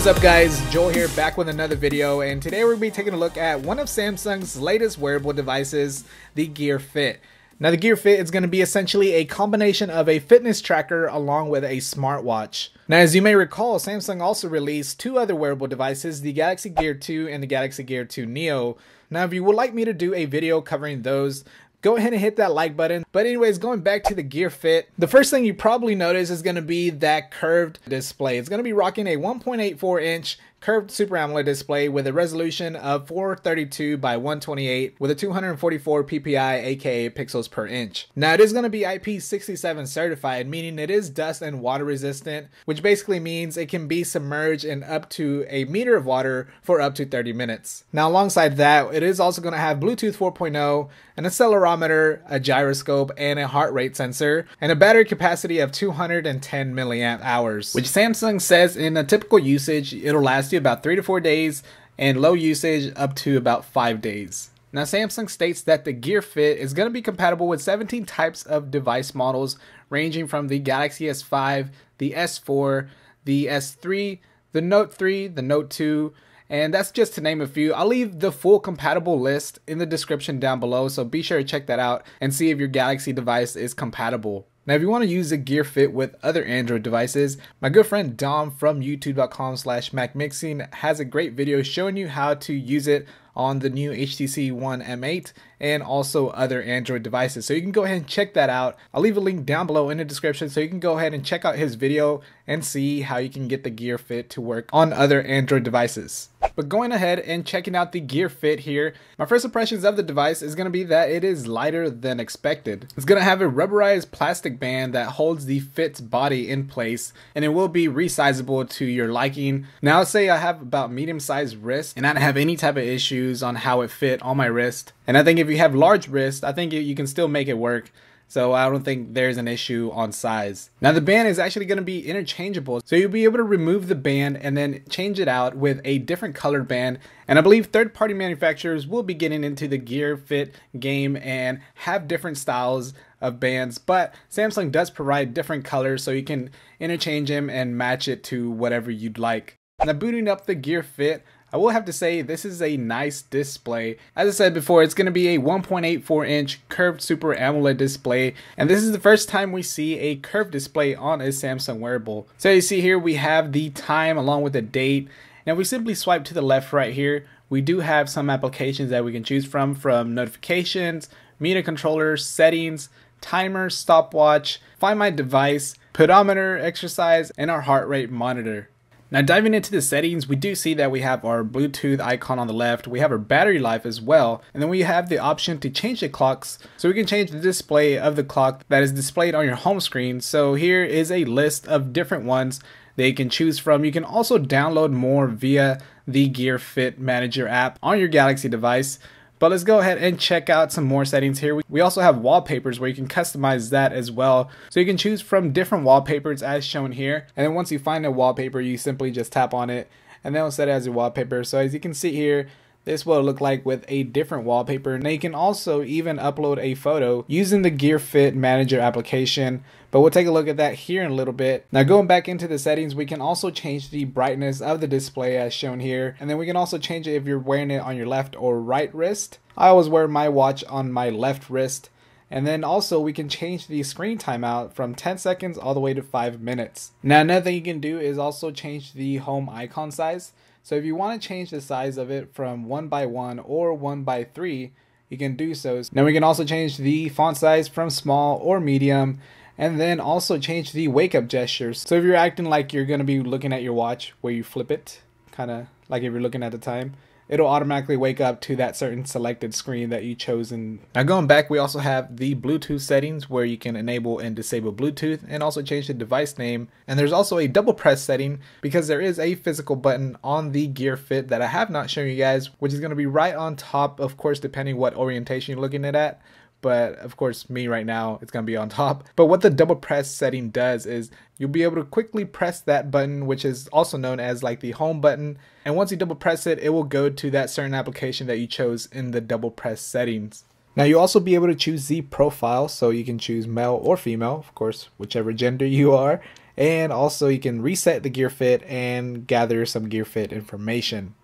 What is up guys, Joel here back with another video, and today we're going to be taking a look at one of Samsung's latest wearable devices, the Gear Fit. Now the Gear Fit is going to be essentially a combination of a fitness tracker along with a smartwatch. Now as you may recall, Samsung also released two other wearable devices, the Galaxy Gear 2 and the Galaxy Gear 2 Neo. Now if you would like me to do a video covering those, go ahead and hit that like button. But anyways, going back to the Gear Fit, the first thing you probably notice is going to be that curved display. It's going to be rocking a 1.84 inch curved Super AMOLED display with a resolution of 432 by 128 with a 244 ppi aka pixels per inch. Now it is going to be IP67 certified, meaning it is dust and water resistant, which basically means it can be submerged in up to a meter of water for up to 30 minutes. Now alongside that, it is also going to have Bluetooth 4.0, an accelerometer, a gyroscope, and a heart rate sensor, and a battery capacity of 210 milliamp hours, which Samsung says in a typical usage it'll last you about 3 to 4 days, and low usage up to about 5 days. Now Samsung states that the Gear Fit is going to be compatible with 17 types of device models ranging from the Galaxy S5, the S4, the S3, the Note 3, the Note 2, and that's just to name a few. I'll leave the full compatible list in the description down below, so be sure to check that out and see if your Galaxy device is compatible. Now if you want to use the Gear Fit with other Android devices, my good friend Dom from youtube.com/macmixing has a great video showing you how to use it on the new HTC One M8 and also other Android devices. So you can go ahead and check that out. I'll leave a link down below in the description so you can go ahead and check out his video and see how you can get the Gear Fit to work on other Android devices. But going ahead and checking out the Gear Fit here, my first impressions of the device is going to be that it is lighter than expected. It's going to have a rubberized plastic band that holds the Fit's body in place, and it will be resizable to your liking. Now let's say I have about medium-sized wrists and I don't have any type of issues on how it fit on my wrist. And I think if you have large wrists, I think you can still make it work. So I don't think there's an issue on size. Now the band is actually going to be interchangeable, so you'll be able to remove the band and then change it out with a different colored band. And I believe third-party manufacturers will be getting into the Gear Fit game and have different styles of bands, but Samsung does provide different colors so you can interchange them and match it to whatever you'd like. Now booting up the Gear Fit, I will have to say this is a nice display. As I said before, it's going to be a 1.84 inch curved Super AMOLED display, and this is the first time we see a curved display on a Samsung wearable. So you see here we have the time along with the date, and if we simply swipe to the left right here, we do have some applications that we can choose from notifications, media controllers, settings, timer, stopwatch, find my device, pedometer, exercise, and our heart rate monitor. Now diving into the settings, we do see that we have our Bluetooth icon on the left, we have our battery life as well, and then we have the option to change the clocks, so we can change the display of the clock that is displayed on your home screen. So here is a list of different ones that you can choose from. You can also download more via the Gear Fit Manager app on your Galaxy device. But let's go ahead and check out some more settings here. We also have wallpapers where you can customize that as well. So you can choose from different wallpapers as shown here. And then once you find a wallpaper, you simply just tap on it and then it'll set it as your wallpaper. So as you can see here, this is what it'll look like with a different wallpaper. Now you can also even upload a photo using the Gear Fit Manager application, but we'll take a look at that here in a little bit. Now going back into the settings, we can also change the brightness of the display as shown here, and then we can also change it if you're wearing it on your left or right wrist. I always wear my watch on my left wrist. And then also we can change the screen timeout from 10 seconds all the way to 5 minutes. Now another thing you can do is also change the home icon size. So if you want to change the size of it from 1:1 or 1:3, you can do so. Now we can also change the font size from small or medium, and then also change the wake up gestures. So if you're acting like you're going to be looking at your watch where you flip it, kind of like if you're looking at the time, it'll automatically wake up to that certain selected screen that you chosen. Now going back, we also have the Bluetooth settings where you can enable and disable Bluetooth and also change the device name. And there's also a double press setting because there is a physical button on the Gear Fit that I have not shown you guys, which is going to be right on top, of course, depending what orientation you're looking at. But of course, me right now, it's going to be on top. But what the double press setting does is you'll be able to quickly press that button, which is also known as like the home button. And once you double press it, it will go to that certain application that you chose in the double press settings. Now you'll also be able to choose the profile, so you can choose male or female, of course, whichever gender you are. and also you can reset the gear fit and gather some gear fit information.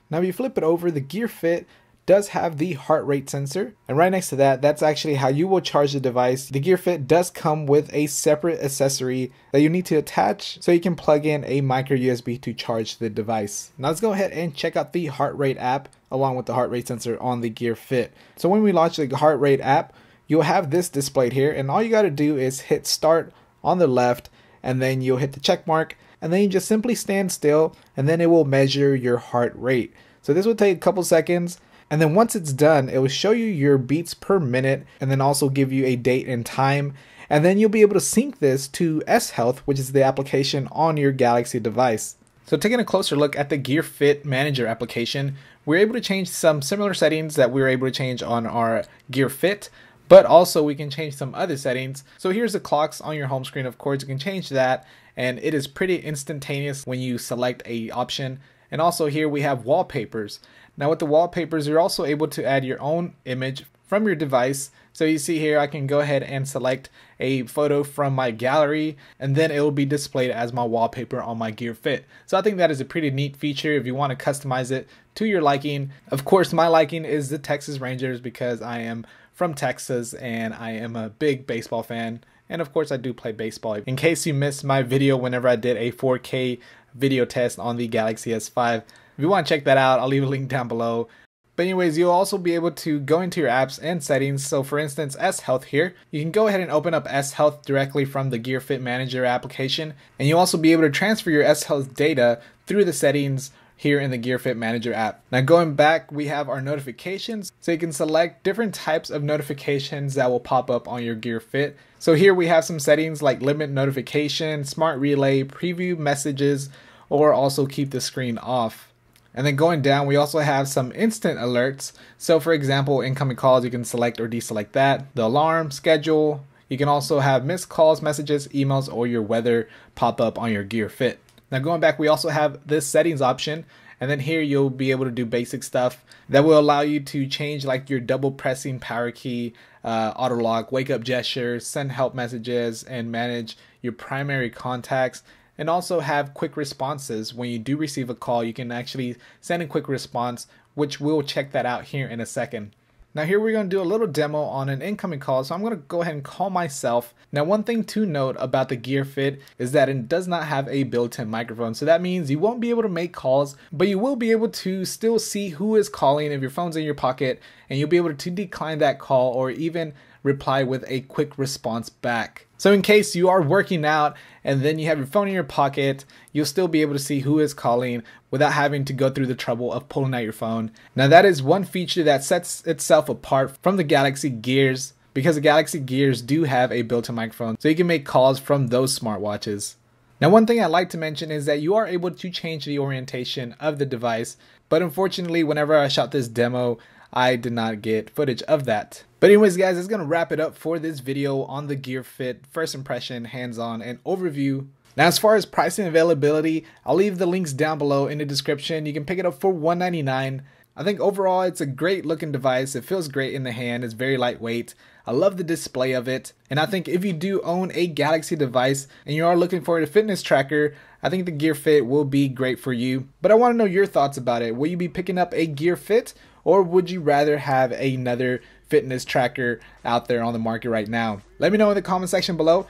Now if you flip it over, the gear fit does have the heart rate sensor, and right next to that, that's actually how you will charge the device. The gear fit does come with a separate accessory that you need to attach so you can plug in a micro USB to charge the device. Now let's go ahead and check out the heart rate app along with the heart rate sensor on the gear fit. So when we launch the heart rate app, you'll have this displayed here, and all you got to do is hit start on the left, and then you'll hit the check mark, and then you just simply stand still, and then it will measure your heart rate. So this will take a couple seconds, and then once it's done, it will show you your beats per minute and then also give you a date and time. And then you'll be able to sync this to S Health, which is the application on your Galaxy device. So taking a closer look at the Gear Fit Manager application, we're able to change some similar settings that we were able to change on our Gear Fit, but also we can change some other settings. So here's the clocks on your home screen. Of course, you can change that, and it is pretty instantaneous when you select a option. And also here we have wallpapers. Now with the wallpapers, you're also able to add your own image from your device. So you see here, I can go ahead and select a photo from my gallery, and then it will be displayed as my wallpaper on my Gear Fit. So I think that is a pretty neat feature if you want to customize it to your liking. Of course, my liking is the Texas Rangers because I am from Texas and I am a big baseball fan. And of course, I do play baseball. In case you missed my video whenever I did a 4K video test on the Galaxy S5. If you want to check that out, I'll leave a link down below. But anyways, you'll also be able to go into your apps and settings. So for instance, S Health here, you can go ahead and open up S Health directly from the Gear Fit Manager application. And you'll also be able to transfer your S Health data through the settings here in the Gear Fit Manager app. Now going back, we have our notifications. So you can select different types of notifications that will pop up on your Gear Fit. So here we have some settings like limit notification, smart relay, preview messages, or also keep the screen off. And then going down, we also have some instant alerts. So for example, incoming calls, you can select or deselect that. The alarm, schedule. You can also have missed calls, messages, emails, or your weather pop up on your Gear Fit. Now going back, we also have this settings option. And then here you'll be able to do basic stuff that will allow you to change like your double pressing power key, auto lock, wake up gestures, send help messages, and manage your primary contacts. And also have quick responses. When you do receive a call, you can actually send a quick response, which we'll check that out here in a second. Now here we're going to do a little demo on an incoming call, so I'm going to go ahead and call myself. Now one thing to note about the Gear Fit is that it does not have a built-in microphone, so that means you won't be able to make calls, but you will be able to still see who is calling if your phone's in your pocket, and you'll be able to decline that call or even reply with a quick response back. So in case you are working out and then you have your phone in your pocket, you'll still be able to see who is calling without having to go through the trouble of pulling out your phone. Now that is one feature that sets itself apart from the Galaxy Gears, because the Galaxy Gears do have a built-in microphone, so you can make calls from those smartwatches. Now one thing I'd like to mention is that you are able to change the orientation of the device, but unfortunately whenever I shot this demo, I did not get footage of that. But anyways guys, that's going to wrap it up for this video on the Gear Fit first impression, hands-on, and overview. Now as far as pricing and availability, I'll leave the links down below in the description. You can pick it up for $199. I think overall it's a great looking device. It feels great in the hand. It's very lightweight. I love the display of it. And I think if you do own a Galaxy device and you are looking for a fitness tracker, I think the Gear Fit will be great for you. But I want to know your thoughts about it. Will you be picking up a Gear Fit, or would you rather have another fitness tracker out there on the market right now? Let me know in the comment section below.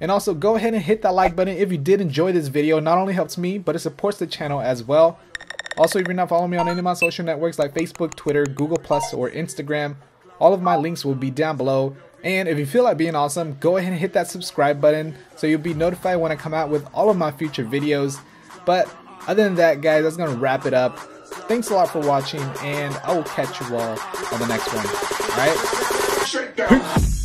And also go ahead and hit that like button if you did enjoy this video. It not only helps me, but it supports the channel as well. Also, if you're not following me on any of my social networks like Facebook, Twitter, Google+, or Instagram, all of my links will be down below. And if you feel like being awesome, go ahead and hit that subscribe button so you'll be notified when I come out with all of my future videos. But other than that, guys, that's going to wrap it up. Thanks a lot for watching, and I will catch you all on the next one. Alright? Peace.